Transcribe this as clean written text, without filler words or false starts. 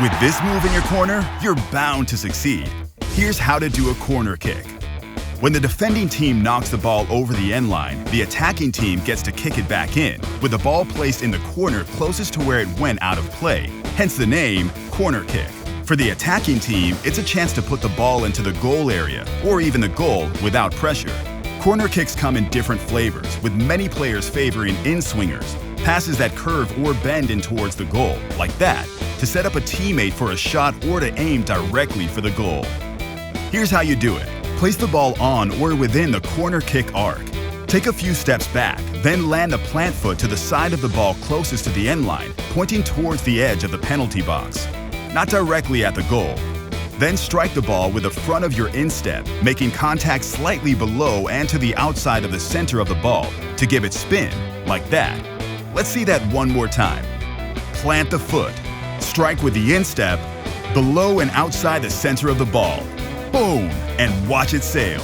With this move in your corner, you're bound to succeed. Here's how to do a corner kick. When the defending team knocks the ball over the end line, the attacking team gets to kick it back in, with the ball placed in the corner closest to where it went out of play, hence the name corner kick. For the attacking team, it's a chance to put the ball into the goal area, or even the goal without pressure. Corner kicks come in different flavors, with many players favoring in-swingers, passes that curve or bend in towards the goal, like that, to set up a teammate for a shot or to aim directly for the goal. Here's how you do it. Place the ball on or within the corner kick arc. Take a few steps back, then land the plant foot to the side of the ball closest to the end line, pointing towards the edge of the penalty box, not directly at the goal. Then strike the ball with the front of your instep, making contact slightly below and to the outside of the center of the ball to give it spin, like that. Let's see that one more time. Plant the foot, strike with the instep, below and outside the center of the ball. Boom! And watch it sail.